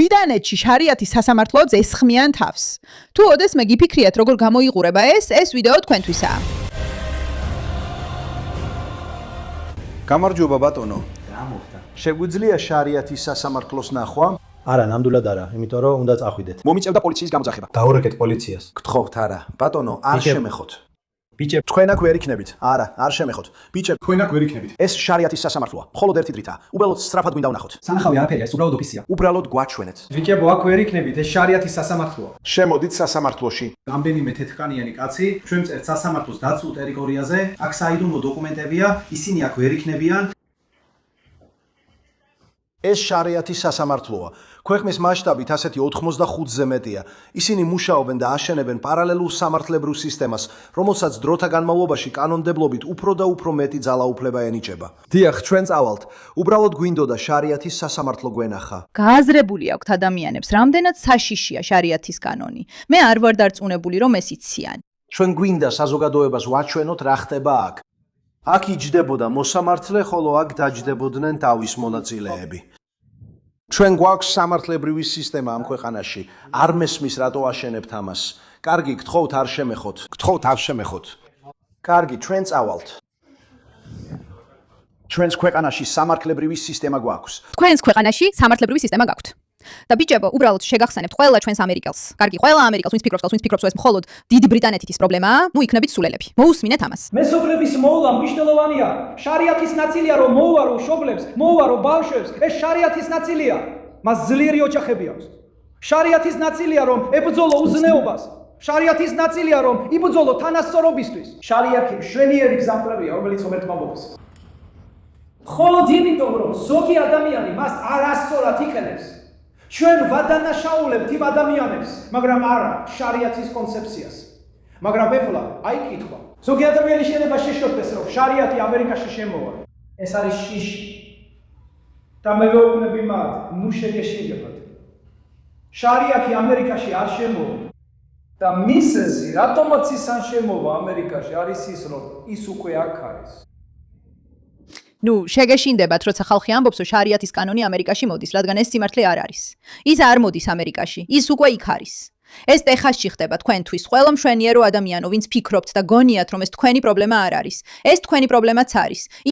ბრიტანეთში შარიათის სასამართლოებს ესხმიან თავს. თუ ოდესმე გიფიქრიათ, როგორ გამოიყურება ეს ვიდეო თქვენთვისაა. გამარჯობა ბატონო. რა მოხდა? შეგვიძლია შარიათის სასამართლოს ნახვა? არა, ნამდვილად არა, იმიტომ რომ უნდა წახვიდეთ. მომიწევდა პოლიციის გამოძახება. დაურეკეთ პოლიციას. გთხოვთ არა. ბატონო, არ შემეხოთ. ბიჭებ, თქვენ აქ ვერ იქნებით. არა, არ შემეხოთ. ბიჭებ, თქვენ აქ ვერ იქნებით. ეს შარიათის სასამართლოა. მხოლოდ ერთი დრითაა. უბრალოდ სწრაფად გვინდა ვნახოთ. სანახავი არაფერია, ეს უბრალოდ ოფისია. უბრალოდ გვაჩვენეთ. ბიჭებო, აქ ვერ იქნებით, ეს შარიათის სასამართლოა. შემოდით სასამართლოში. რამდენიმე თეთრკანიანი კაცი ჩვენ წერთ სასამართლოს დაცულ ტერიტორიაზე, აქ საიდუმლო დოკუმენტებია, ისინი აქ ვერ იქნებიან. ეს შარიათის სასამართლოა. ქვეყნის მასშტაბით ასეთი 85-ზე მეტია. ისინი მუშაობენ და აშენებენ პარალელურ სამართლებრივ სისტემას, რომელსაც დროთა განმავლობაში კანონმდებლობით უფრო და უფრო მეტი ძალაუფლება ენიჭება. დიახ, ჩვენ წავალთ. უბრალოდ გვინდოდა შარიათის სასამართლო გვენახა. გააზრებული აქვთ ადამიანებს, რამდენად საშიშია შარიათის კანონი. მე არ ვარ დარწმუნებული, რომ ეს იციან. ჩვენ გვინდა საზოგადოებას ვაჩვენოთ რა ხდება აქ. აქ იჯდებოდა მოსამართლე, ხოლო აქ დაჯდებოდნენ თავის მონაწილეები. ჩვენ გვაქვს სამართლებრივი სისტემა ამ ქვეყანაში. არ მესმის რატო აშენებთ ამას. კარგი, გთხოვთ არ შემეხოთ. გთხოვთ არ შემეხოთ. კარგი, ჩვენ წავალთ. ჩვენს ქვეყანაში სამართლებრივი სისტემა გვაქვს. თქვენს ქვეყანაში სამართლებრივი სისტემა გაქვთ. და ბიჭებო, უბრალოდ შეგახსენებთ ყველა ჩვენს ამერიკელს. კარგი, ყველა ამერიკელს, ვინც ფიქრობს, რომ ეს მხოლოდ დიდი ბრიტანეთით ის პრობლემაა, ნუ იქნებით სულელები. მოусმინეთ ამას. მესობრების მოვლა მნიშვნელოვანია. შარიათის ნაწილია, რომ მოუვარო მშობლებს, მოუვარო ბავშვებს, ეს შარიათის ნაწილია. მას ძლიერი ოჯახები აქვს. შარიათის ნაწილია, რომ ებრძოლო უზნეობას. შარიათის ნაწილია, რომ იბრძოლო თანასწორობისთვის. შარიათი მშვენიერი გზამკვლევია, რომელიც ღმერთმა მოუწევს. მხოლოდ იმიტომ, რომ ზოგი ადამიანი მას არასწორად იყენებს. ჩვენ ვადანაშაულებთ იმ ადამიანებს, მაგრამ არა შარიათის კონცეფციას. მაგრამ ეხლა აი კითხვა. ზოგი ადამიანი შეიძლება შეშორდეს, რომ შარიათი ამერიკაში შემოვა. ეს არის შიში. და მე ვეუბნები მათ, ნუ შეგეშინებათ. შარიათი ამერიკაში არ შემოვა. და მისეზი, რატომაც ის არ შემოვა ამერიკაში, არის ის, რომ ის უკვე აქ არის. ნუ შეგეშინდებათ, როცა ხალხი ამბობს, რომ შარიათის კანონი ამერიკაში მოდის, რადგან ეს სიმართლე არ არის. ის არ მოდის ამერიკაში, ის უკვე იქ არის. ეს ტეხასში ხდება თქვენთვის, ყველა მშვენიერო ადამიანო, ვინც ფიქრობთ და გონიათ, რომ ეს თქვენი პრობლემა არ არის. ეს თქვენი პრობლემაც არის.